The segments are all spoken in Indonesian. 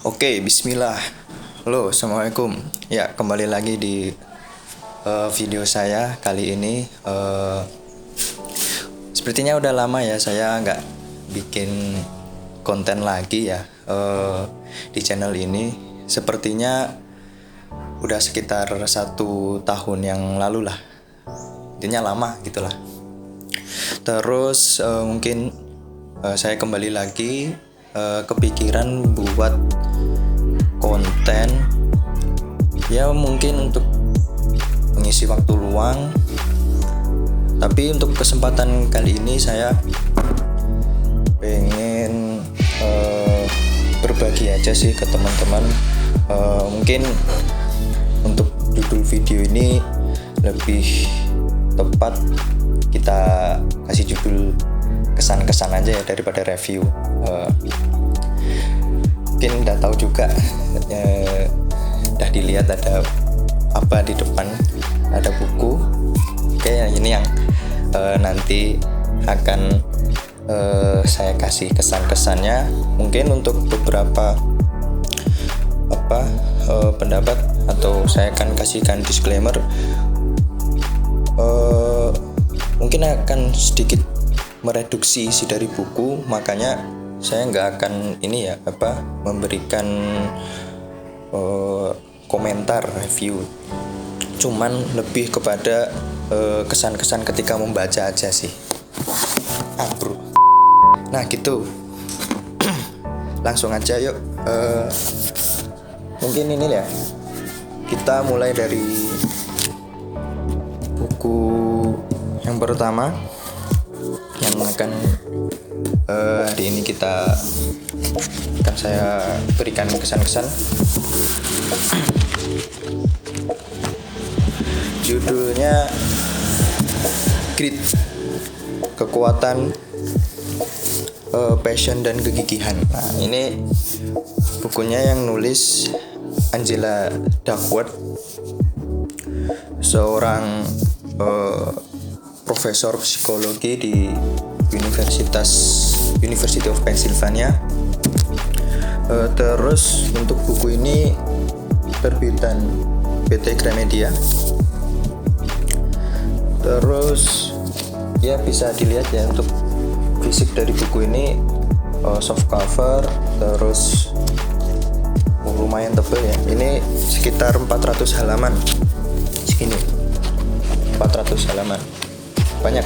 Oke, bismillah. Halo, assalamualaikum. Ya, kembali lagi di video saya kali ini. Sepertinya udah lama ya saya nggak bikin konten lagi ya di channel ini. Sepertinya udah sekitar 1 tahun yang lalu lah. Intinya lama gitulah. Terus mungkin saya kembali lagi kepikiran buat konten ya, mungkin untuk mengisi waktu luang. Tapi untuk kesempatan kali ini saya pengen berbagi aja sih ke teman-teman. Mungkin untuk judul video ini lebih tepat kita kasih judul kesan-kesan aja ya daripada review. Mungkin udah tahu juga, udah dilihat ada apa di depan, ada buku. Oke, ini yang nanti akan saya kasih kesan-kesannya. Mungkin untuk beberapa pendapat, atau saya akan kasihkan disclaimer, mungkin akan sedikit mereduksi isi dari buku, makanya saya nggak akan memberikan komentar review, cuman lebih kepada kesan-kesan ketika membaca aja sih. Bro. Nah gitu. Langsung aja yuk. Mungkin ini ya, kita mulai dari buku yang pertama yang akan hari ini akan saya berikan kesan-kesan. Judulnya Grit, Kekuatan, Passion dan Kegigihan. Nah, ini bukunya yang nulis Angela Duckworth, seorang profesor psikologi di University of Pennsylvania. Terus untuk buku ini terbitan PT Gramedia. Terus ya bisa dilihat ya untuk fisik dari buku ini, soft cover, terus lumayan tebal ya. Ini sekitar 400 halaman. Segini. 400 halaman. Banyak.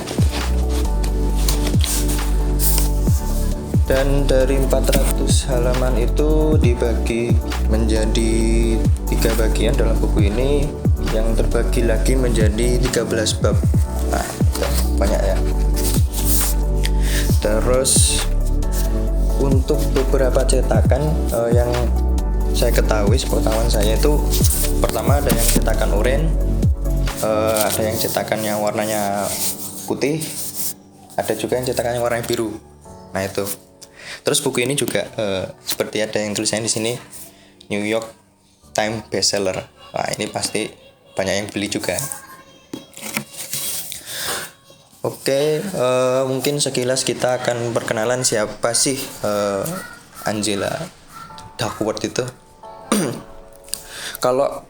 Dan dari 400 halaman itu dibagi menjadi 3 bagian dalam buku ini, yang terbagi lagi menjadi 13 bab. Nah, banyak ya. Terus untuk beberapa cetakan yang saya ketahui, sepengetahuan saya itu, pertama ada yang cetakan oranye, ada yang cetakan yang warnanya putih, ada juga yang cetakan yang warnanya biru. Nah itu. Terus buku ini juga seperti ada yang tulisannya di sini, New York Times bestseller. Nah ini pasti banyak yang beli juga. Oke, mungkin sekilas kita akan perkenalan siapa sih Angela Duckworth itu. Kalau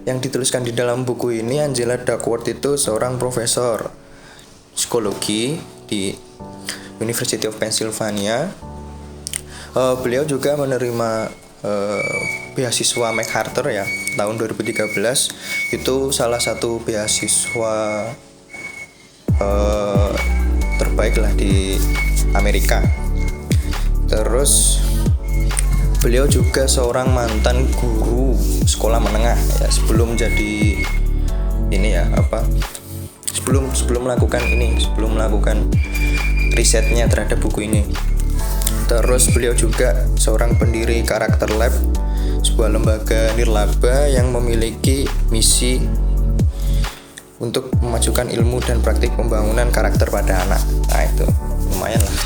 yang dituliskan di dalam buku ini, Angela Duckworth itu seorang profesor psikologi di University of Pennsylvania. Beliau juga menerima beasiswa MacArthur ya tahun 2013. Itu salah satu beasiswa terbaik lah di Amerika. Terus beliau juga seorang mantan guru sekolah menengah ya, sebelum jadi sebelum melakukan risetnya terhadap buku ini. Terus beliau juga seorang pendiri Karakter Lab, sebuah lembaga nirlaba yang memiliki misi untuk memajukan ilmu dan praktik pembangunan karakter pada anak. Nah itu lumayan lah.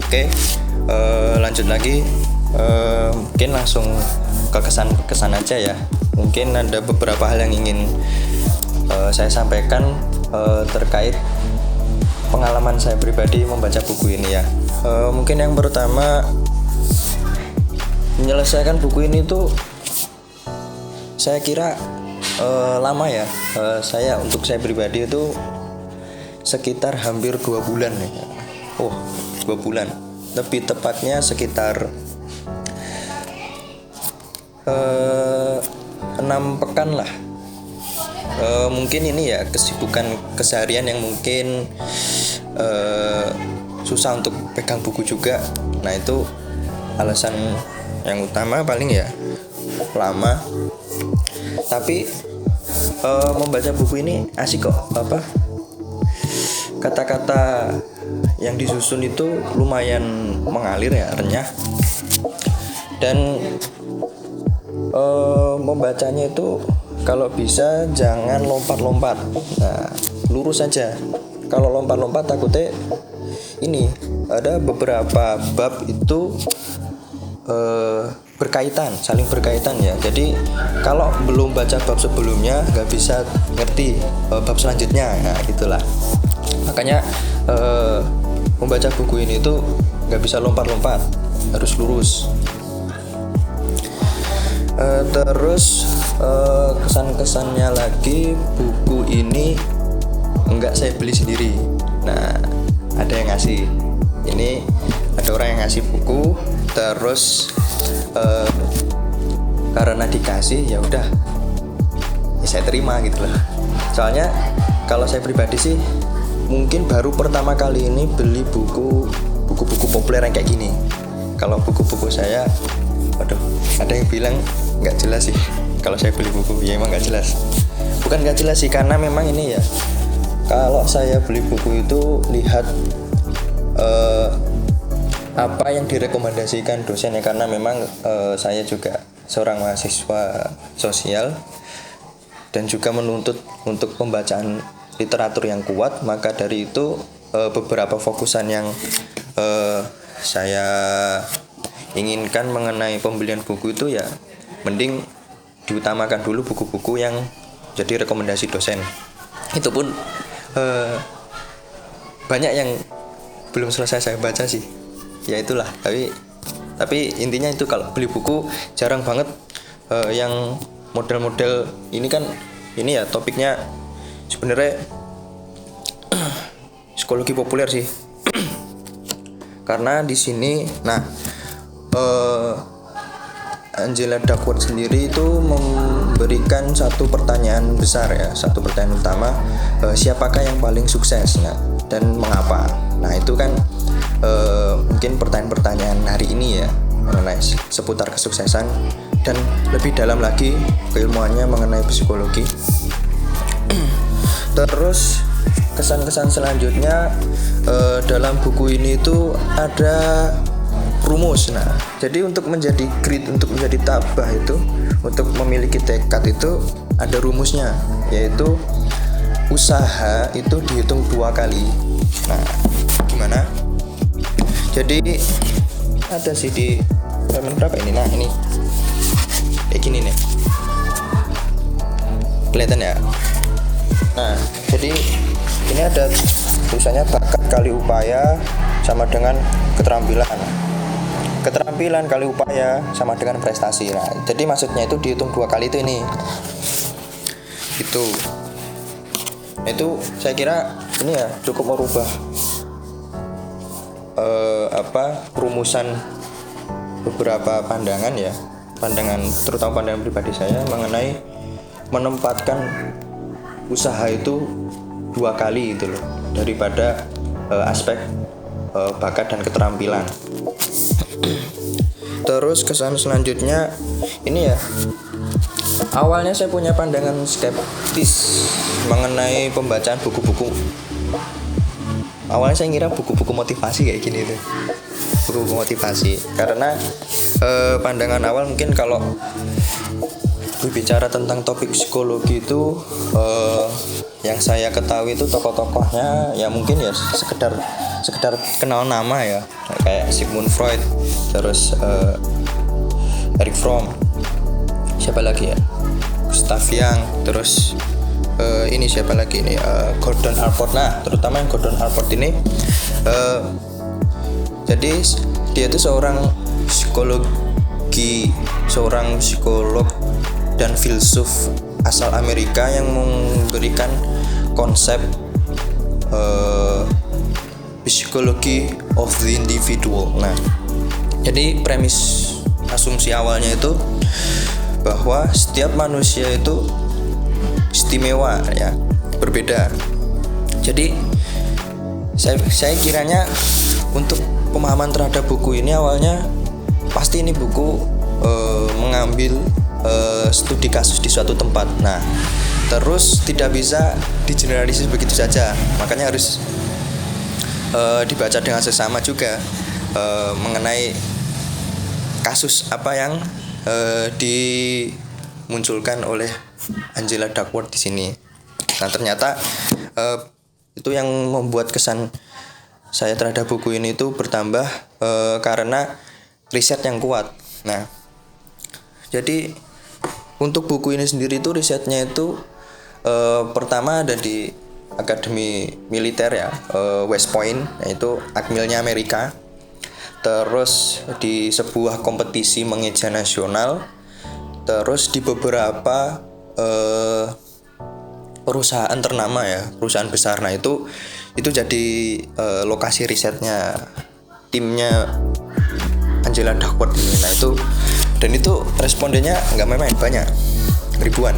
Oke, lanjut lagi. Mungkin langsung ke kesan aja ya. Mungkin ada beberapa hal yang ingin saya sampaikan terkait pengalaman saya pribadi membaca buku ini ya. Mungkin yang pertama, menyelesaikan buku ini tuh saya kira lama ya. Untuk saya pribadi itu sekitar hampir 2 bulan ya. 2 bulan. Lebih tepatnya sekitar 6 pekan lah. Mungkin ini ya kesibukan keseharian yang mungkin susah untuk pegang buku juga. Nah itu alasan yang utama paling ya lama. Tapi membaca buku ini asik kok. Kata-kata yang disusun itu lumayan mengalir ya, renyah. Dan membacanya itu kalau bisa jangan lompat-lompat. Nah, lurus saja. Kalau lompat-lompat takutnya ini ada beberapa bab itu saling berkaitan ya. Jadi kalau belum baca bab sebelumnya nggak bisa ngerti bab selanjutnya. Nah, gitulah. Makanya membaca buku ini tuh nggak bisa lompat-lompat, harus lurus. Terus kesan-kesannya lagi, buku ini enggak saya beli sendiri. Nah, ada yang ngasih. Ini ada orang yang ngasih buku, terus karena dikasih ya udah, ya saya terima gitu loh. Soalnya kalau saya pribadi sih mungkin baru pertama kali ini beli buku-buku populer yang kayak gini. Kalau buku-buku saya, ada yang bilang nggak jelas sih kalau saya beli buku. Ya emang nggak jelas, bukan nggak jelas sih, karena memang ini ya, kalau saya beli buku itu lihat apa yang direkomendasikan dosen ya, karena memang saya juga seorang mahasiswa sosial dan juga menuntut untuk pembacaan literatur yang kuat. Maka dari itu beberapa fokusan yang saya inginkan mengenai pembelian buku itu ya mending diutamakan dulu buku-buku yang jadi rekomendasi dosen. Itu pun banyak yang belum selesai saya baca sih. Ya itulah. Tapi intinya itu, kalau beli buku jarang banget yang model-model ini kan, ini ya topiknya sebenarnya psikologi populer sih. Karena di sini, Angela Duckworth sendiri itu memberikan satu pertanyaan besar ya, satu pertanyaan utama, siapakah yang paling sukses dan mengapa. Nah itu kan mungkin pertanyaan-pertanyaan hari ini ya, mengenai seputar kesuksesan dan lebih dalam lagi keilmuannya mengenai psikologi. Terus kesan-kesan selanjutnya, dalam buku ini itu ada rumus. Nah, jadi untuk menjadi grit, untuk menjadi tabah itu, untuk memiliki tekad itu ada rumusnya, yaitu usaha itu dihitung 2 kali. Nah, gimana? Jadi ada sih di halaman berapa ini? Nah, ini kayak gini nih. Kelihatan ya? Nah, jadi ini ada tulisannya bakat kali upaya sama dengan keterampilan. Keterampilan kali upaya sama dengan prestasi. Nah, jadi maksudnya itu dihitung 2 kali itu ini. Itu saya kira ini ya cukup merubah rumusan beberapa pandangan ya. Terutama pandangan pribadi saya mengenai menempatkan usaha itu 2 kali itu loh, daripada aspek bakat dan keterampilan. Terus kesan selanjutnya ini ya, awalnya saya punya pandangan skeptis mengenai pembacaan buku-buku. Awalnya saya ngira buku-buku motivasi kayak gini tuh, buku-buku motivasi, karena pandangan awal mungkin kalau berbicara tentang topik psikologi itu yang saya ketahui itu tokoh-tokohnya ya mungkin ya sekedar kenal nama ya, kayak Sigmund Freud, terus Erich Fromm, siapa lagi ya, Gustav Jung, terus ini siapa lagi ini, Gordon Allport. Nah, terutama yang Gordon Allport ini, jadi dia itu seorang psikolog dan filsuf asal Amerika yang memberikan konsep psikologi of the individual. Nah, jadi premis asumsi awalnya itu bahwa setiap manusia itu istimewa ya, berbeda. Jadi saya kiranya untuk pemahaman terhadap buku ini awalnya pasti ini buku mengambil studi kasus di suatu tempat. Nah, terus tidak bisa digeneralisir begitu saja, makanya harus dibaca dengan seksama juga mengenai kasus apa yang dimunculkan oleh Angela Duckworth di sini. Nah, ternyata itu yang membuat kesan saya terhadap buku ini itu bertambah karena riset yang kuat. Nah, jadi untuk buku ini sendiri itu risetnya itu pertama ada di Akademi Militer ya, West Point, yaitu akmilnya Amerika. Terus di sebuah kompetisi mengeja nasional, terus di beberapa perusahaan ternama ya, perusahaan besar. Nah, itu jadi lokasi risetnya timnya Angela Duckworth ini. Nah, itu respondennya nggak main-main, banyak, ribuan.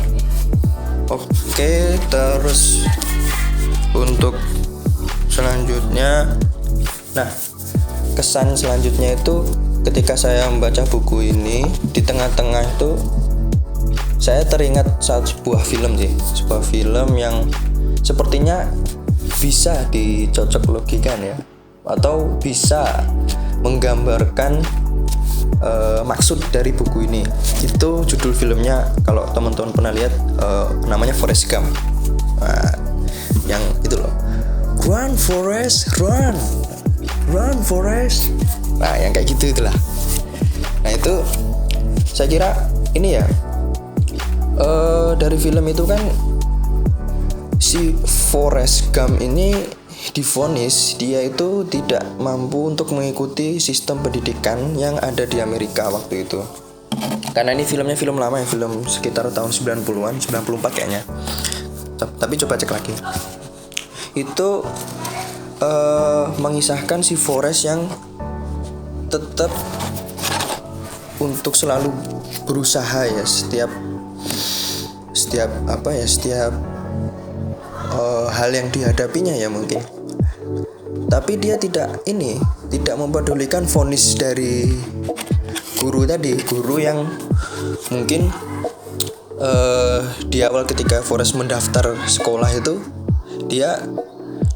Oke, terus untuk selanjutnya, nah, kesan selanjutnya itu ketika saya membaca buku ini, di tengah-tengah itu saya teringat sebuah film yang sepertinya bisa dicocok logikan ya, atau bisa menggambarkan maksud dari buku ini. Itu judul filmnya, kalau teman-teman pernah lihat, namanya Forrest Gump. Nah, yang itu loh, run Forrest, run Forrest. Nah, yang kayak gitu itulah. Nah, itu saya kira ini ya, dari film itu kan si Forrest Gump ini divonis dia itu tidak mampu untuk mengikuti sistem pendidikan yang ada di Amerika waktu itu. Karena ini filmnya film lama ya, film sekitar tahun 90-an, 94 kayaknya. Tapi coba cek lagi. Itu mengisahkan si Forrest yang tetap untuk selalu berusaha ya, setiap hal yang dihadapinya ya mungkin. Tapi dia tidak mempedulikan vonis dari guru yang mungkin di awal ketika Forrest mendaftar sekolah itu dia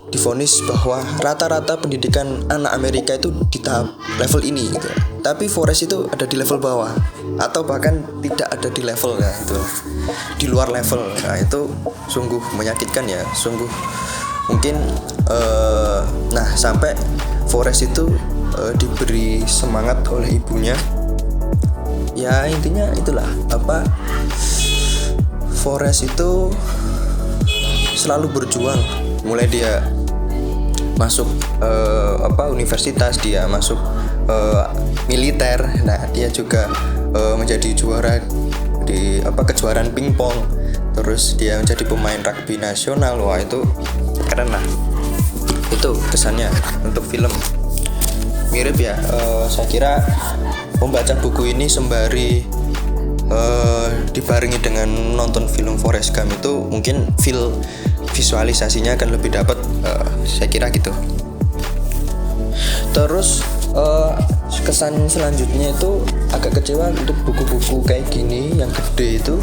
divonis bahwa rata-rata pendidikan anak Amerika itu di tahap level ini gitu. Tapi Forrest itu ada di level bawah, atau bahkan tidak ada di level ya, itu di luar level. Nah, itu sungguh menyakitkan ya, sungguh mungkin nah, sampai Forrest itu diberi semangat oleh ibunya. Ya, intinya itulah, Forrest itu selalu berjuang, mulai dia masuk universitas, dia masuk militer. Nah, dia juga menjadi juara di kejuaraan pingpong. Terus dia menjadi pemain rugby nasional. Wah, itu keren lah. Itu kesannya untuk film. Mirip ya, saya kira membaca buku ini sembari dibarengi dengan nonton film Forrest Gump itu mungkin visualisasinya akan lebih dapat, saya kira gitu. Terus kesan selanjutnya itu agak kecewa untuk buku-buku kayak gini yang gede itu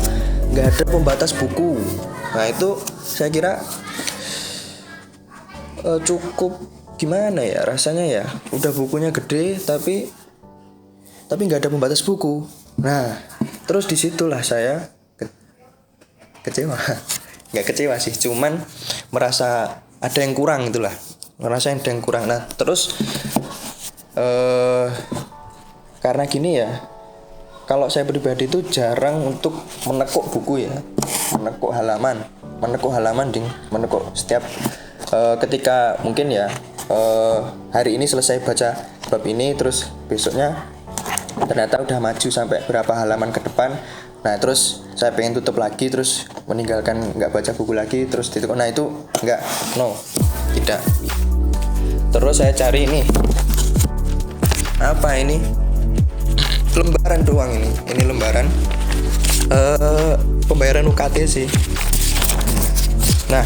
nggak ada pembatas buku. Nah, itu saya kira cukup gimana ya rasanya ya, udah bukunya gede tapi nggak ada pembatas buku. Nah, terus disitulah saya kecewa. Nggak kecewa sih, cuman merasa ada yang kurang itulah, merasa ada yang kurang. Nah, terus karena gini ya, kalau saya pribadi itu jarang untuk menekuk buku ya, menekuk halaman menekuk setiap ketika mungkin ya hari ini selesai baca bab ini, terus besoknya ternyata udah maju sampai berapa halaman ke depan. Nah terus saya pengen tutup lagi, terus meninggalkan nggak baca buku lagi, terus titik. Nah itu tidak. Terus saya cari ini apa ini, lembaran doang ini lembaran pembayaran UKT sih. Nah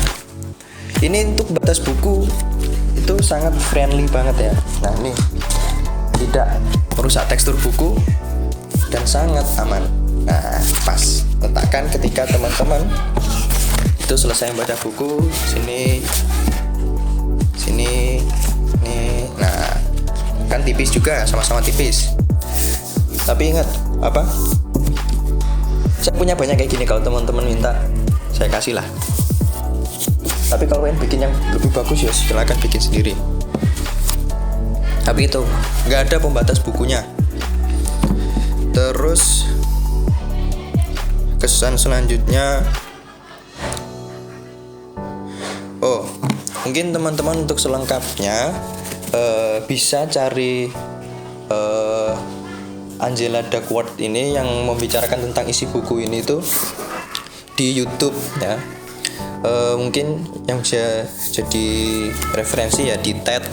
ini untuk batas buku itu sangat friendly banget ya. Nah ini tidak merusak tekstur buku dan sangat aman. Nah pas letakkan ketika teman-teman itu selesai membaca buku, sini nih. Nah kan tipis juga, sama-sama tipis. Tapi ingat saya punya banyak kayak gini, kalau teman-teman minta saya kasih lah. Tapi kalau pengen bikin yang lebih bagus ya silakan bikin sendiri. Tapi itu nggak ada pembatas bukunya. Terus kesan selanjutnya, mungkin teman-teman untuk selengkapnya bisa cari Angela Duckworth ini yang membicarakan tentang isi buku ini tuh di YouTube ya. Mungkin yang bisa jadi referensi ya di TED.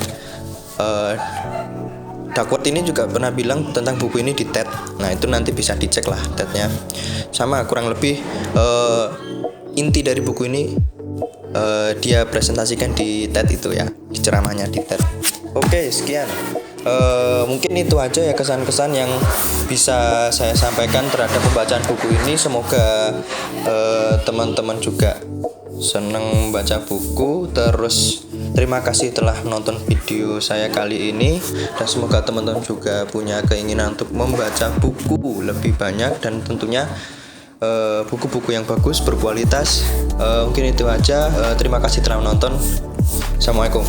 Duckworth ini juga pernah bilang tentang buku ini di TED. Nah itu nanti bisa dicek lah TED-nya. Sama kurang lebih inti dari buku ini dia presentasikan di TED itu ya, di ceramahnya di TED. Oke, sekian. Mungkin itu aja ya kesan-kesan yang bisa saya sampaikan terhadap pembacaan buku ini. Semoga teman-teman juga senang membaca buku. Terus terima kasih telah menonton video saya kali ini, dan semoga teman-teman juga punya keinginan untuk membaca buku lebih banyak, dan tentunya buku-buku yang bagus, berkualitas. Mungkin itu aja. Terima kasih telah menonton. Assalamualaikum.